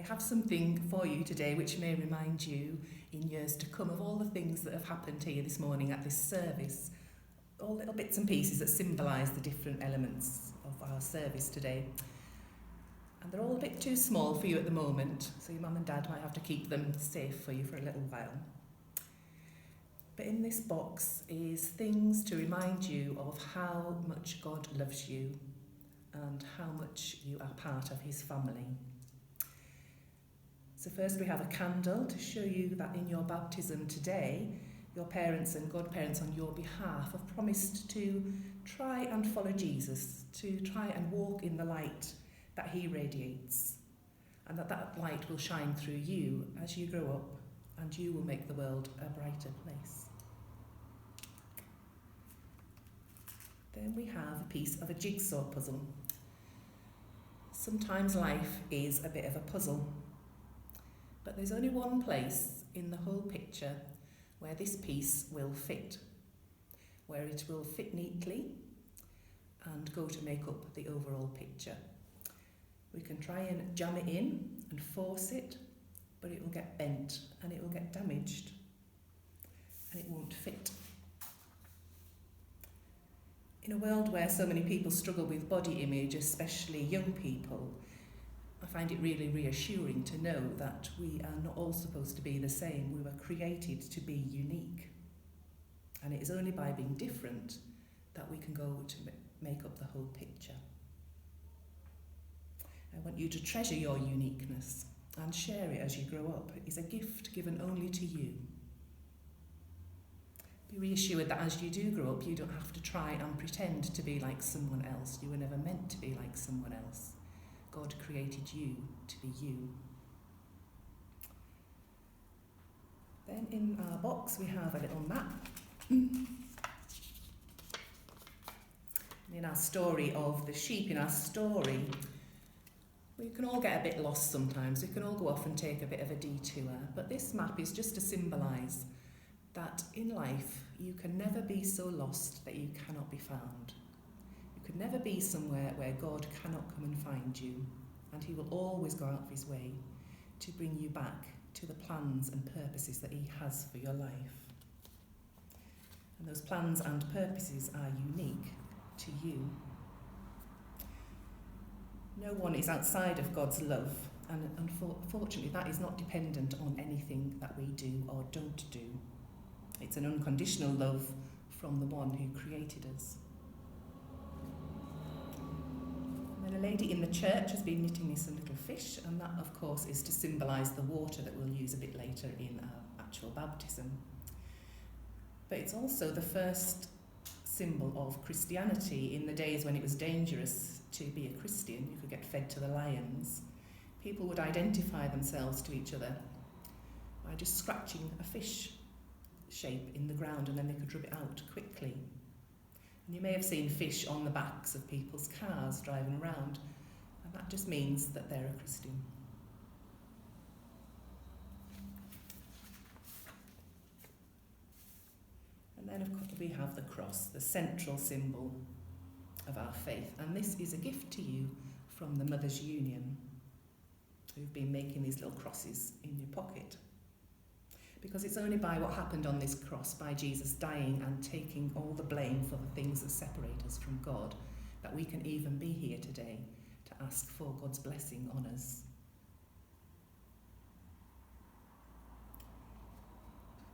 have something for you today which may remind you in years to come of all the things that have happened here this morning at this service. All little bits and pieces that symbolise the different elements of our service today. And they're all a bit too small for you at the moment, so your mum and dad might have to keep them safe for you for a little while. But in this box is things to remind you of how much God loves you and how much you are part of his family. So first we have a candle to show you that in your baptism today, your parents and godparents on your behalf have promised to try and follow Jesus, to try and walk in the light that he radiates, and that light will shine through you as you grow up, and you will make the world a brighter place. Then we have a piece of a jigsaw puzzle. Sometimes life is a bit of a puzzle, but there's only one place in the whole picture where this piece will fit, where it will fit neatly and go to make up the overall picture. We can try and jam it in and force it, but it will get bent and it will get damaged and it won't fit. In a world where so many people struggle with body image, especially young people, I find it really reassuring to know that we are not all supposed to be the same. We were created to be unique. And it is only by being different that we can go to make up the whole picture. I want you to treasure your uniqueness and share it as you grow up. It is a gift given only to you. Be reassured that as you do grow up, you don't have to try and pretend to be like someone else. You were never meant to be like someone else. God created you to be you. Then in our box we have a little map. In our story of the sheep, in our story, we can all get a bit lost sometimes. We can all go off and take a bit of a detour. But this map is just to symbolise that in life you can never be so lost that you cannot be found. You could never be somewhere where God cannot come and find you, and he will always go out of his way to bring you back to the plans and purposes that he has for your life. And those plans and purposes are unique to you. No one is outside of God's love, and unfortunately that is not dependent on anything that we do or don't do. It's an unconditional love from the one who created us. And then a lady in the church has been knitting me some little fish, and that of course is to symbolise the water that we'll use a bit later in our actual baptism. But it's also the first symbol of Christianity. In the days when it was dangerous to be a Christian, you could get fed to the lions. People would identify themselves to each other by just scratching a fish shape in the ground, and then they could rub it out quickly. And you may have seen fish on the backs of people's cars driving around, and that just means that they're a Christian. And then of course we have the cross, the central symbol of our faith, and this is a gift to you from the Mothers' Union, who've been making these little crosses in your pocket. Because it's only by what happened on this cross, by Jesus dying and taking all the blame for the things that separate us from God, that we can even be here today to ask for God's blessing on us.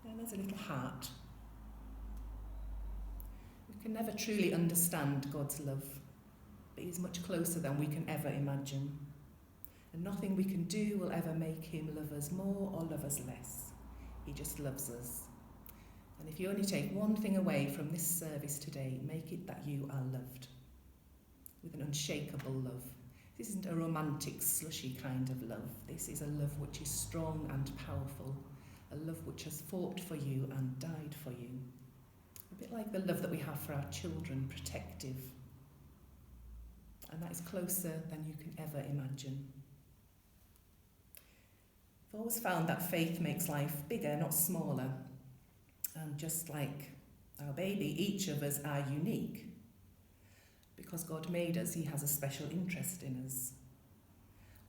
Then there's a little heart. We can never truly understand God's love, but he's much closer than we can ever imagine. And nothing we can do will ever make him love us more or love us less. He just loves us. And if you only take one thing away from this service today, make it that you are loved with an unshakable love. This isn't a romantic, slushy kind of love. This is a love which is strong and powerful, a love which has fought for you and died for you. A bit like the love that we have for our children, protective. And that is closer than you can ever imagine. I've always found that faith makes life bigger, not smaller. And just like our baby, each of us are unique. Because God made us, he has a special interest in us.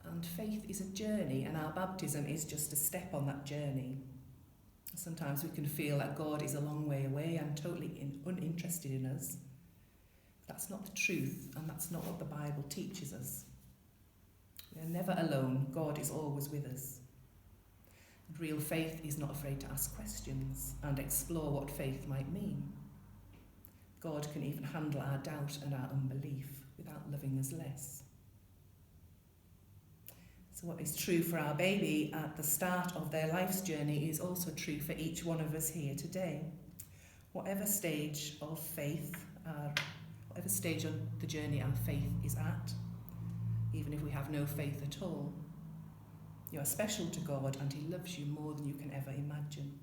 And faith is a journey, and our baptism is just a step on that journey. Sometimes we can feel that God is a long way away and totally uninterested in us. That's not the truth, and that's not what the Bible teaches us. We are never alone. God is always with us. And real faith is not afraid to ask questions and explore what faith might mean. God can even handle our doubt and our unbelief without loving us less. So what is true for our baby at the start of their life's journey is also true for each one of us here today. Whatever stage of faith, whatever stage on the journey our faith is at, even if we have no faith at all, you are special to God and He loves you more than you can ever imagine.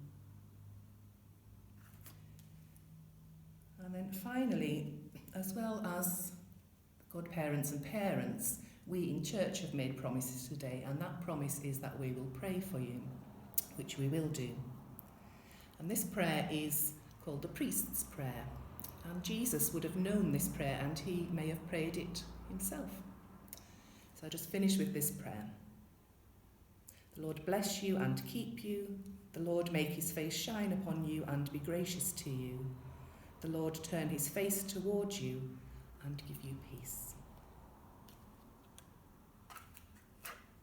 And then finally, as well as godparents and parents, we in church have made promises today, and that promise is that we will pray for you, which we will do. And this prayer is called the priest's prayer, and Jesus would have known this prayer, and He may have prayed it himself. So I'll just finish with this prayer. The Lord bless you and keep you. The Lord make His face shine upon you and be gracious to you. The Lord turn His face towards you and give you peace.